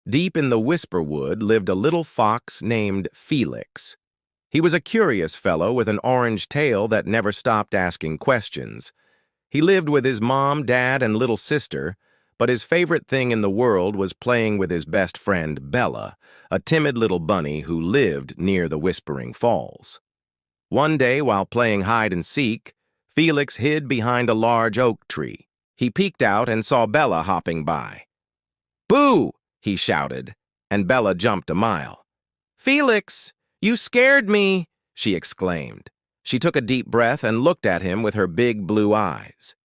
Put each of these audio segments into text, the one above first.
Deep in the whisper wood lived a little fox named Felix. He was a curious fellow with an orange tail that never stopped asking questions. He lived with his mom, dad, and little sister, but his favorite thing in the world was playing with his best friend, Bella, a timid little bunny who lived near the Whispering Falls. One day, while playing hide-and-seek, Felix hid behind a large oak tree. He peeked out and saw Bella hopping by. "Boo!" he shouted, and Bella jumped a mile. "Felix, you scared me!" she exclaimed. She took a deep breath and looked at him with her big blue eyes.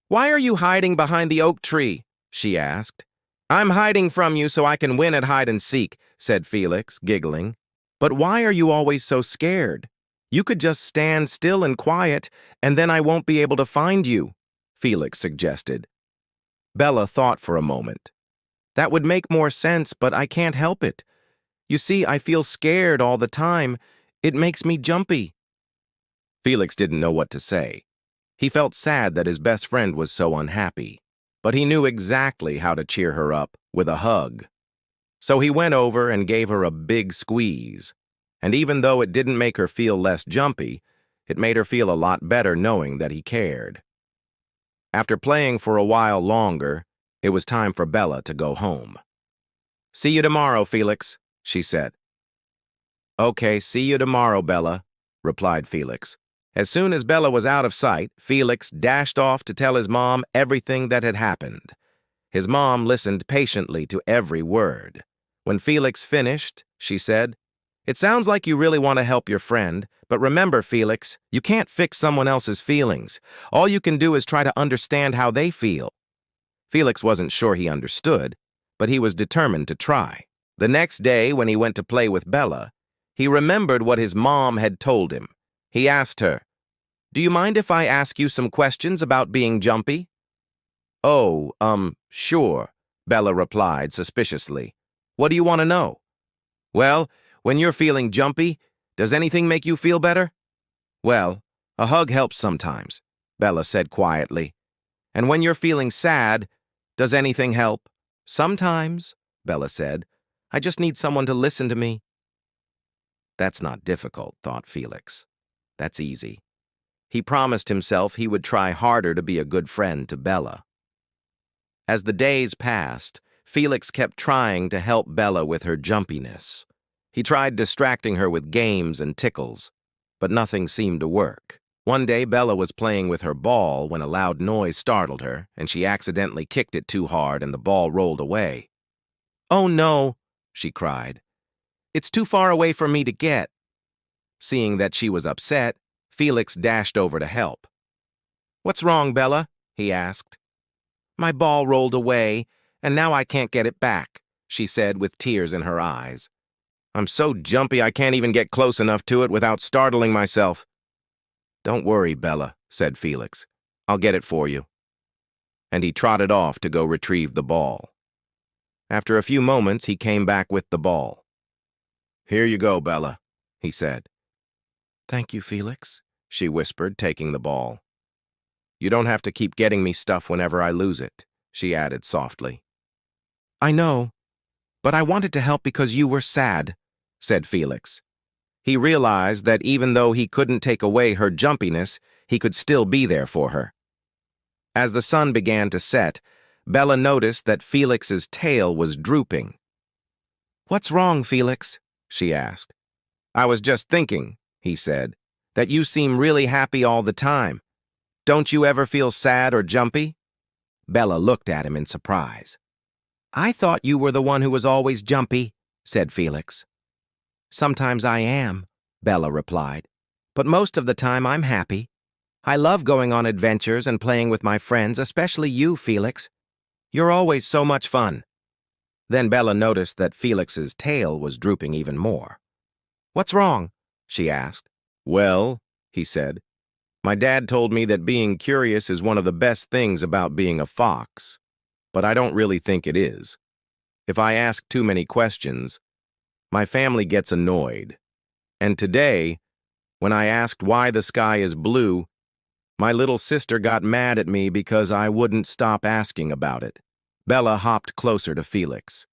"Why are you hiding behind the oak tree?" she asked. "I'm hiding from you so I can win at hide-and-seek," said Felix, giggling. "But why are you always so scared? You could just stand still and quiet, and then I won't be able to find you," Felix suggested. Bella thought for a moment. "That would make more sense, but I can't help it. You see, I feel scared all the time. It makes me jumpy." Felix didn't know what to say. He felt sad that his best friend was so unhappy, but he knew exactly how to cheer her up with a hug. So he went over and gave her a big squeeze. And even though it didn't make her feel less jumpy, it made her feel a lot better knowing that he cared. After playing for a while longer, it was time for Bella to go home. "See you tomorrow, Felix," she said. "Okay, see you tomorrow, Bella," replied Felix. As soon as Bella was out of sight, Felix dashed off to tell his mom everything that had happened. His mom listened patiently to every word. When Felix finished, she said, "It sounds like you really want to help your friend, but remember, Felix, you can't fix someone else's feelings. All you can do is try to understand how they feel." Felix wasn't sure he understood, but he was determined to try. The next day, when he went to play with Bella, he remembered what his mom had told him. He asked her, "Do you mind if I ask you some questions about being jumpy?" "Oh, sure," Bella replied suspiciously. "What do you want to know?" "Well, when you're feeling jumpy, does anything make you feel better?" "Well, a hug helps sometimes," Bella said quietly. "And when you're feeling sad, does anything help?" "Sometimes," Bella said. "I just need someone to listen to me." That's not difficult, thought Felix. That's easy. He promised himself he would try harder to be a good friend to Bella. As the days passed, Felix kept trying to help Bella with her jumpiness. He tried distracting her with games and tickles, but nothing seemed to work. One day, Bella was playing with her ball when a loud noise startled her, and she accidentally kicked it too hard and the ball rolled away. "Oh no," she cried. "It's too far away for me to get." Seeing that she was upset, Felix dashed over to help. "What's wrong, Bella?" he asked. "My ball rolled away, and now I can't get it back," she said with tears in her eyes. "I'm so jumpy I can't even get close enough to it without startling myself." "Don't worry, Bella," said Felix. "I'll get it for you." And he trotted off to go retrieve the ball. After a few moments, he came back with the ball. "Here you go, Bella," he said. "Thank you, Felix," she whispered, taking the ball. "You don't have to keep getting me stuff whenever I lose it," she added softly. "I know, but I wanted to help because you were sad," said Felix. He realized that even though he couldn't take away her jumpiness, he could still be there for her. As the sun began to set, Bella noticed that Felix's tail was drooping. "What's wrong, Felix?" she asked. "I was just thinking," he said, "that you seem really happy all the time. Don't you ever feel sad or jumpy?" Bella looked at him in surprise. "I thought you were the one who was always jumpy," said Felix. "Sometimes I am," Bella replied, "but most of the time I'm happy. I love going on adventures and playing with my friends, especially you, Felix. You're always so much fun." Then Bella noticed that Felix's tail was drooping even more. "What's wrong?" she asked. "Well," he said, "my dad told me that being curious is one of the best things about being a fox, but I don't really think it is. If I ask too many questions, my family gets annoyed. And today, when I asked why the sky is blue, my little sister got mad at me because I wouldn't stop asking about it." Bella hopped closer to Felix.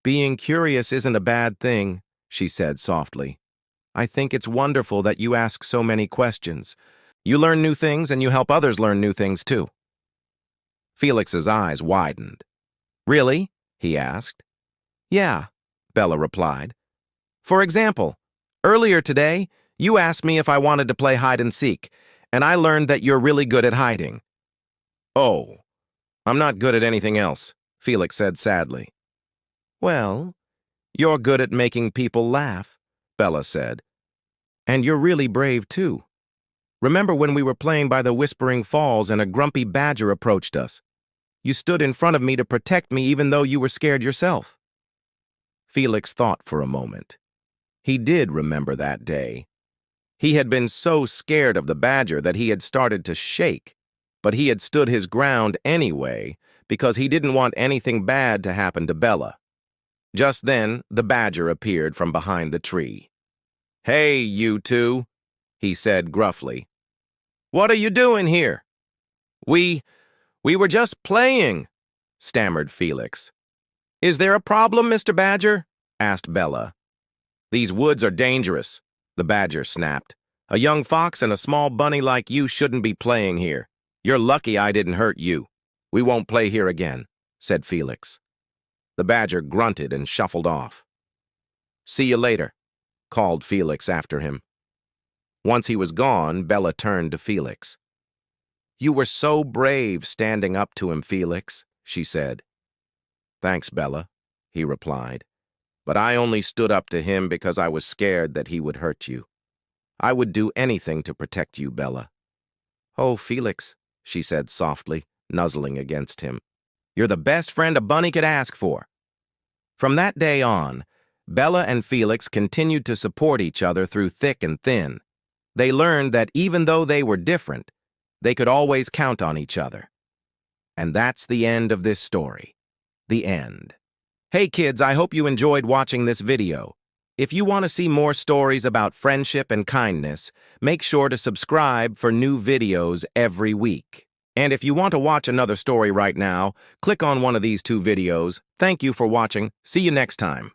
Being curious isn't a bad thing, she said softly. I think it's wonderful that you ask so many questions. You learn new things and you help others learn new things too. Felix's eyes widened. Really? He asked. Yeah, Bella replied. For example, earlier today, you asked me if I wanted to play hide and seek, and I learned that you're really good at hiding. Oh, I'm not good at anything else, Felix said sadly. Well, you're good at making people laugh, Bella said. And you're really brave too. Remember when we were playing by the Whispering Falls and a grumpy badger approached us? You stood in front of me to protect me even though you were scared yourself. Felix thought for a moment. He did remember that day. He had been so scared of the badger that he had started to shake, but he had stood his ground anyway because he didn't want anything bad to happen to Bella. Just then, the badger appeared from behind the tree. Hey, you two, he said gruffly. What are you doing here? We were just playing, stammered Felix. Is there a problem, Mr. Badger? Asked Bella. These woods are dangerous, the badger snapped. A young fox and a small bunny like you shouldn't be playing here. You're lucky I didn't hurt you. We won't play here again, said Felix. The badger grunted and shuffled off. See you later, called Felix after him. Once he was gone, Bella turned to Felix. You were so brave standing up to him, Felix, she said. Thanks, Bella, he replied. But I only stood up to him because I was scared that he would hurt you. I would do anything to protect you, Bella. Oh, Felix, she said softly, nuzzling against him. You're the best friend a bunny could ask for. From that day on, Bella and Felix continued to support each other through thick and thin. They learned that even though they were different, they could always count on each other. And that's the end of this story. The end. Hey kids, I hope you enjoyed watching this video. If you want to see more stories about friendship and kindness, make sure to subscribe for new videos every week. And if you want to watch another story right now, click on one of these two videos. Thank you for watching. See you next time.